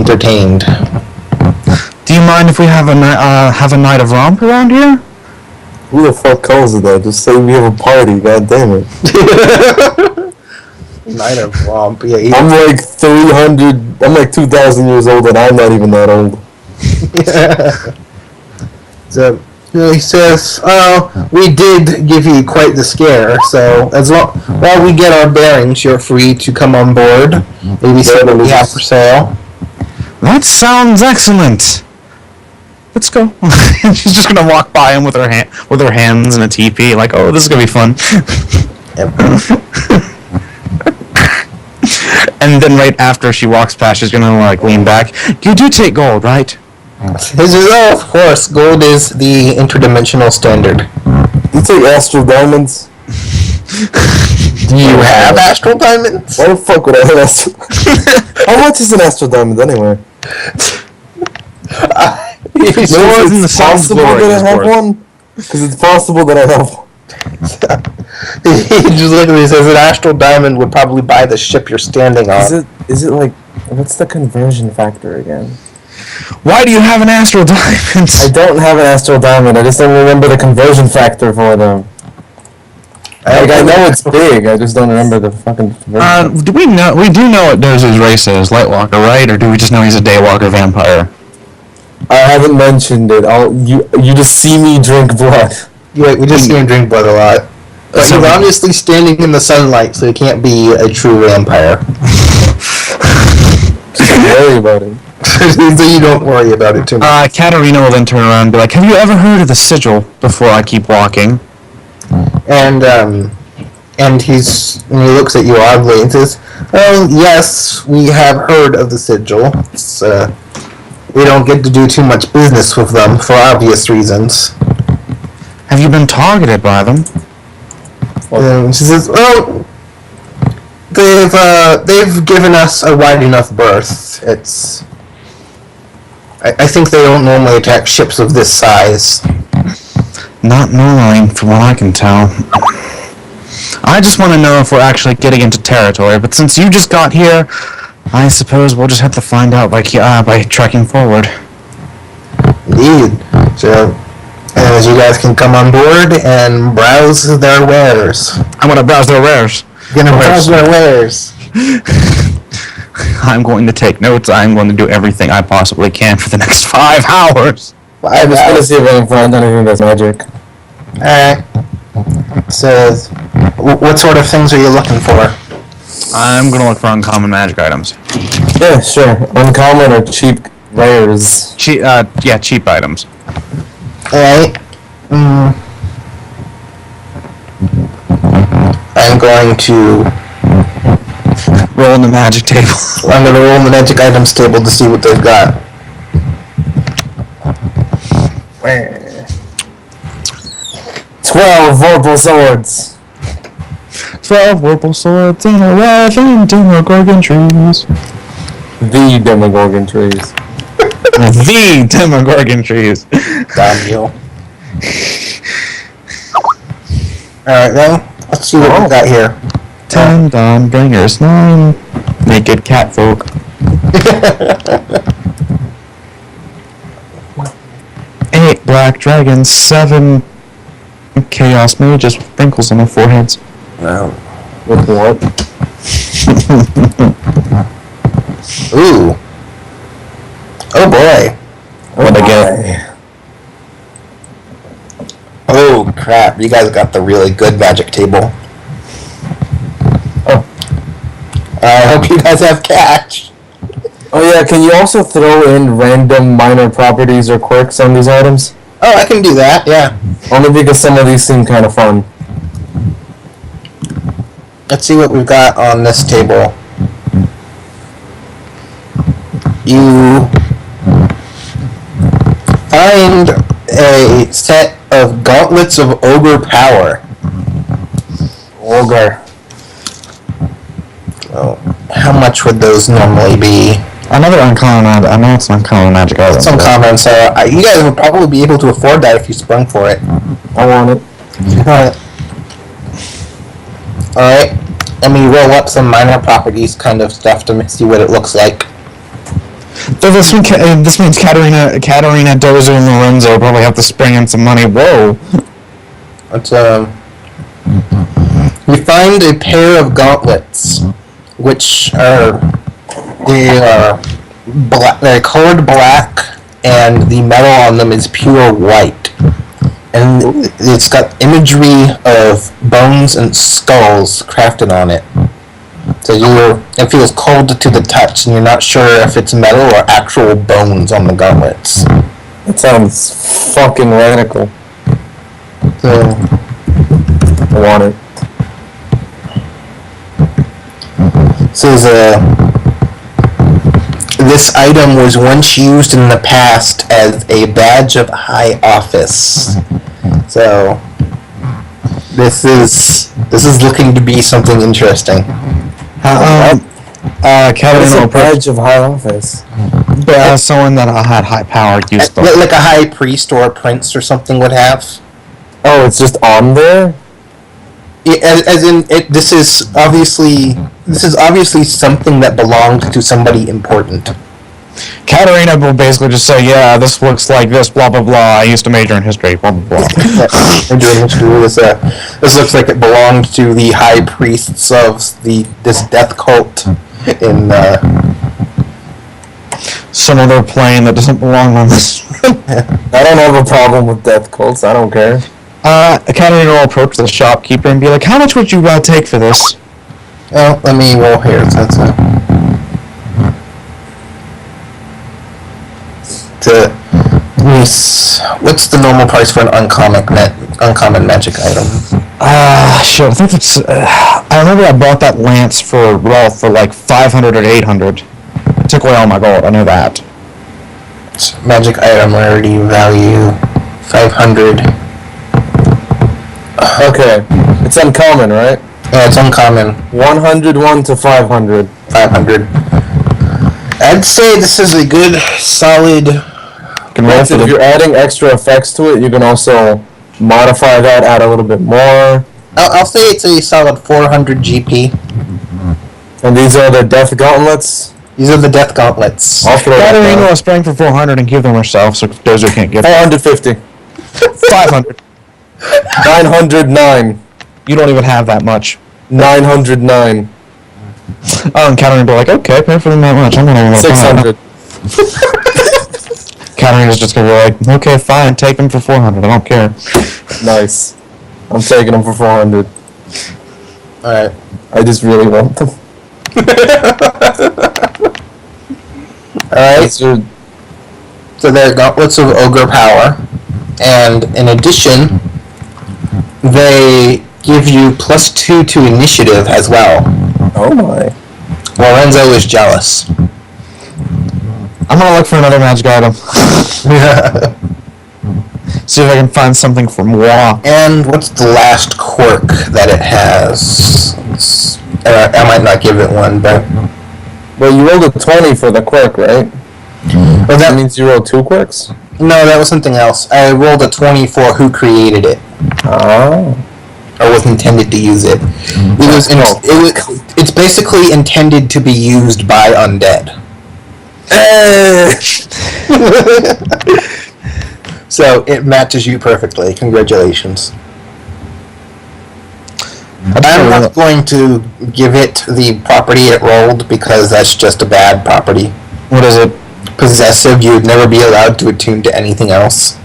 entertained. Do you mind if we have a night of romp around here? Who the fuck calls it that? Just say we have a party, god damn it. Night of romp, yeah. I'm like 300, I'm like 2,000 years old and I'm not even that old. So, he says, we did give you quite the scare, so while we get our bearings, you're free to come on board. Maybe see what we have for sale. That sounds excellent. Let's go. She's just gonna walk by him with her hands in a teepee, like, oh, this is gonna be fun. And then right after she walks past, she's gonna like lean back. You do take gold, right? Oh, of course, gold is the interdimensional standard. You take astral diamonds? Do you have astral diamonds? Why the fuck would I have astral? How much is an astral diamond anyway? It's possible that I have one? Because it's possible that I have one. He just look at me and says an astral diamond would probably buy the ship you're standing on. Is it like, what's the conversion factor again? Why do you have an astral diamond? I don't have an astral diamond, I just don't remember the conversion factor for them. I know it's big, I just don't remember the fucking conversion factor. We do know what Dozer's race is, Lightwalker, right? Or do we just know he's a Daywalker vampire? I haven't mentioned it. You just see me drink blood. Yeah, we just see him drink blood a lot. But he's obviously standing in the sunlight, so he can't be a true vampire. Don't worry about it. So you don't worry about it too much. Katarina will then turn around and be like, have you ever heard of the sigil before I keep walking? And he looks at you oddly and says, "Oh, yes, we have heard of the sigil. It's, we don't get to do too much business with them for obvious reasons." Have you been targeted by them? She says, "Oh, they've given us a wide enough berth. It's, I think they don't normally attack ships of this size." Not normally, from what I can tell. I just want to know if we're actually getting into territory, but since you just got here, I suppose we'll just have to find out by trekking forward. Indeed. So, as you guys can come on board and browse their wares. I'm gonna browse their wares. Browse their wares. I'm going to take notes. I'm going to do everything I possibly can for the next 5 hours. I'm just gonna see if I can find anything that's magic. Alright. So, what sort of things are you looking for? I'm gonna look for uncommon magic items. Yeah, sure. Uncommon or cheap rares. Cheap items. Alright. I'm going to roll on the magic table. I'm going to roll on the magic items table to see what they've got. 12 vorpal swords. 12 vorpal swords and 11 demogorgon trees. The demogorgon trees. The demogorgon trees. Damn you. Alright, then, let's see what we got here. 10 dawn bringers, 9 naked cat folk. 8 black dragons, 7 chaos mages with wrinkles on their foreheads. Wow. With what? Ooh. Oh boy. What'd I get? Oh crap, you guys got the really good magic table. Oh. I hope you guys have cash. Oh yeah, can you also throw in random minor properties or quirks on these items? Oh, I can do that, yeah. Only because some of these seem kind of fun. Let's see what we've got on this table. You find a set of gauntlets of ogre power. Ogre. Oh, how much would those normally be? Another uncommon, I know it's an uncommon magic item. It's uncommon, so you guys would probably be able to afford that if you sprung for it. I want it. Alright, let me roll up some minor properties kind of stuff to see what it looks like. This means Katerina, Dozer, and Lorenzo probably have to spring in some money. Whoa. It's you find a pair of gauntlets, which are they're colored black, and the metal on them is pure white, and it's got imagery of bones and skulls crafted on it. So it feels cold to the touch, and you're not sure if it's metal or actual bones on the gauntlets. That sounds fucking radical. So I want it. says this item was once used in the past as a badge of high office. So this is looking to be something interesting. Katerina, a badge of high office. Someone that had high power used them. Like a high priest or a prince or something would have. Oh, it's just on there? As in, this is obviously something that belonged to somebody important. Katerina will basically just say, yeah, this looks like this, blah, blah, blah. I used to major in history, blah, blah, blah. This looks like it belonged to the high priests of this death cult in some other plane that doesn't belong on this. I don't have a problem with death cults. I don't care. Katerina will approach the shopkeeper and be like, how much would you take for this? Well, let me roll here. What's the normal price for an uncommon magic item? Shit, I think it's... I remember I bought that lance for like 500 or 800. It took away all my gold, I know that. Magic item rarity value 500. Okay, it's uncommon, right? Yeah, it's uncommon. 101 to 500. 500. I'd say this is a good, solid... If you're adding extra effects to it, you can also modify that, add a little bit more. I'll say it's a solid 400 GP. And these are the death gauntlets? These are the death gauntlets. Katerina will spring for 400 and give them herself, so Dozer can't give 450. 500. 909. You don't even have that much. 909. Oh, and Katerina will be like, okay, pay for them that much. I'm not even gonna 600. Katerina's just gonna be like, okay, fine, take them for 400. I don't care. Nice. I'm taking them for 400. Alright. I just really want them. Alright. So they're gauntlets of ogre power. And in addition, they give you +2 to initiative as well. Oh my. Lorenzo is jealous. I'm gonna look for another magic item. See if I can find something for moi. And what's the last quirk that it has? I might not give it one, but... Well, you rolled a 20 for the quirk, right? Well, that means you rolled 2 quirks? No, that was something else. I rolled a 20 for who created it. Oh. Or was intended to use it. It's basically intended to be used by undead. So it matches you perfectly. Congratulations. I'm not going to give it the property it rolled because that's just a bad property. What is it? Possessive. You would never be allowed to attune to anything else.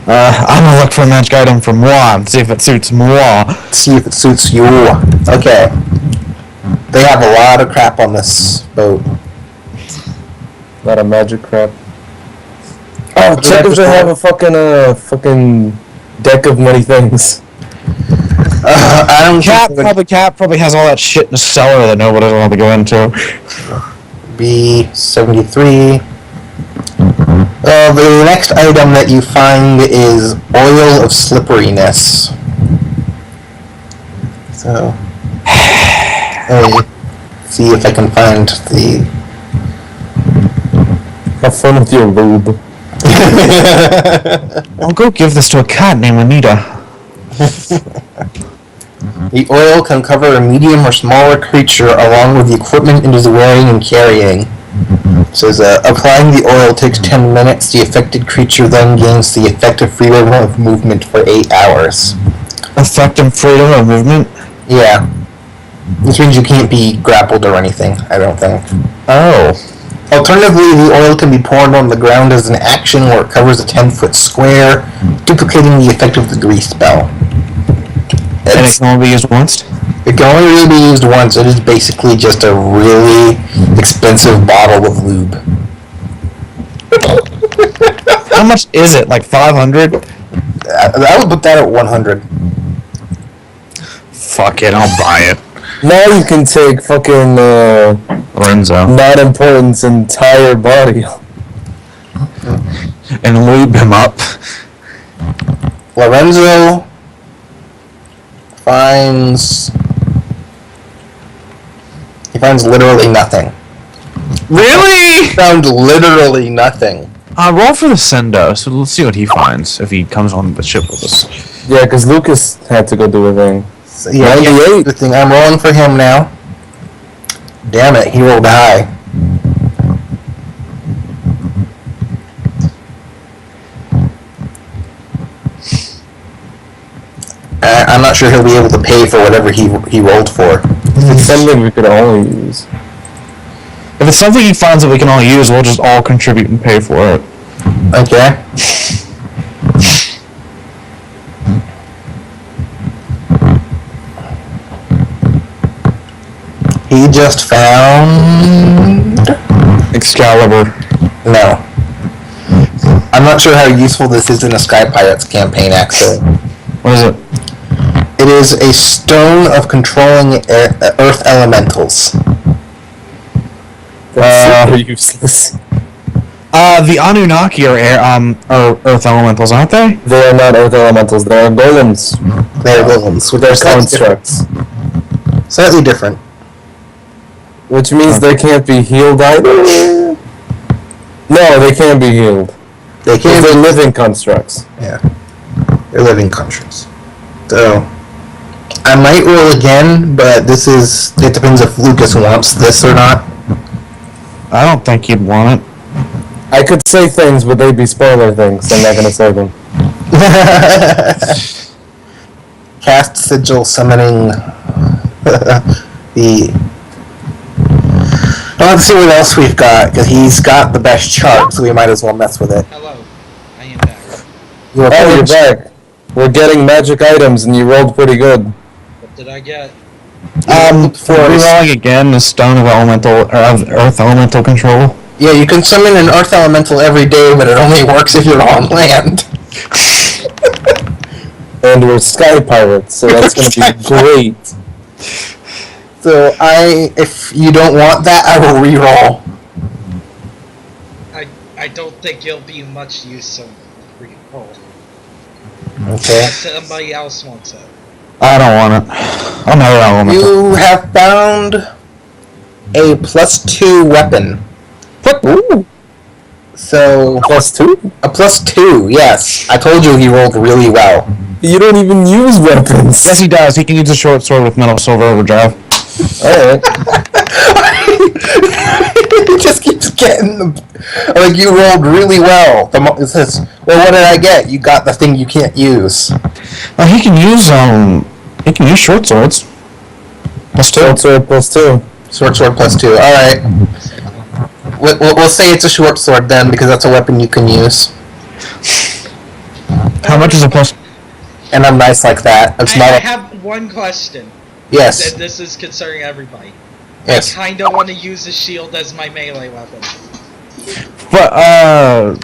I'm gonna look for a magic item for moi and see if it suits moi. See if it suits you. Okay. They have a lot of crap on this boat. A lot of magic crap. Oh, check if they have a fucking deck of many things. I don't. Cap probably has all that shit in the cellar that nobody doesn't want to go into. B73. The next item that you find is oil of slipperiness. So, let me see if I can find the. Have fun with your lube. I'll go give this to a cat named Anita. The oil can cover a medium or smaller creature along with the equipment it is wearing and carrying. says, applying the oil takes 10 minutes. The affected creature then gains the effective freedom of movement for 8 hours. Effective freedom of movement? Yeah. This means you can't be grappled or anything, I don't think. Oh. Alternatively, the oil can be poured on the ground as an action where it covers a 10-foot square, duplicating the effect of the grease spell. And it can only be used once? It can only really be used once. It is basically just a really expensive bottle of lube. How much is it? Like 500? I would put that at 100. Fuck it, I'll buy it. Now you can take fucking Lorenzo. not important's entire body. And lube him up. Lorenzo finds... He finds literally nothing. Really? He found literally nothing. Roll for the Sendo, so let's see what he finds if he comes on the ship with us. Yeah, because Lucas had to go do a thing. So, yeah, 98. Good thing I'm rolling for him now. Damn it, he rolled high. I'm not sure he'll be able to pay for whatever he rolled for. It's something we could only use. If it's something he finds that we can all use, we'll just all contribute and pay for it. Okay. He just found... Excalibur. No. I'm not sure how useful this is in a Sky Pirates campaign, actually. What is it? It is a stone of controlling earth elementals. That's super useless. The Anunnaki are Earth Elementals, aren't they? They are not earth elementals, they are golems. They're golems, with their Constructs. slightly different. Which means they can't be healed either? No, they can't be healed. They can't They're be... living constructs. Yeah. They're living constructs. So... I might roll again, but this is... It depends if Lucas wants this or not. I don't think he'd want it. I could say things, but they'd be spoiler things. I'm not gonna say them. Cast Sigil summoning... the... Well, let's see what else we've got, because he's got the best chart, so we might as well mess with it. Hello, I am back. Oh, you're back. We're getting magic items, and you rolled pretty good. What did I get? Rerolling again the Stone of Elemental, or of Earth Elemental Control. Yeah, you can summon an Earth Elemental every day, but it only works if you're on land. And we're Sky Pirates, so that's gonna be great. So if you don't want that, I will re-roll. I don't think it'll be much use of re-roll. Okay. Unless somebody else wants it. I don't want it. I'll never Elemental. You have found a +2 weapon. What? Ooh, So +2? a +2, yes. I told you he rolled really well. You don't even use weapons. Yes, he does. He can use a short sword with metal silver overdrive. Alright. He just keeps getting the... Like, you rolled really well. It says, well, what did I get? You got the thing you can't use. He can use short swords. +2. Short sword +2. Short sword +2, alright. We'll say it's a short sword then, because that's a weapon you can use. How much is a plus? And I'm nice like that. It's I not a... have one question. Yes. And this is concerning everybody. Yes. I kinda want to use the shield as my melee weapon. But A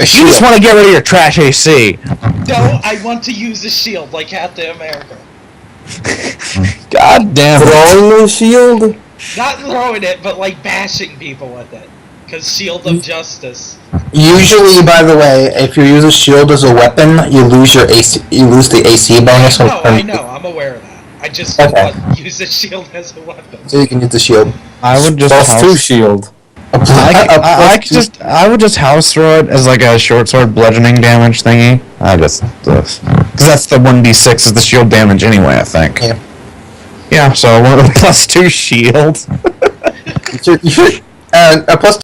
you just shield. want to get rid of your trash AC. No, I want to use the shield like Captain America. God damn it. Throwing the shield? Not throwing it, but like bashing people with it. Cause Shield of Justice. Usually, by the way, if you use a shield as a weapon, you lose your AC. You lose the AC bonus. I know, I'm aware of that. I just Okay. want to use the shield as a weapon. So you can use the shield. I would just +2 shield. I would just house throw it as like a short sword bludgeoning damage thingy. Because that's the 1d6 is the shield damage anyway, I think. Yeah. Yeah, so I want a +2 shield. You should, a +2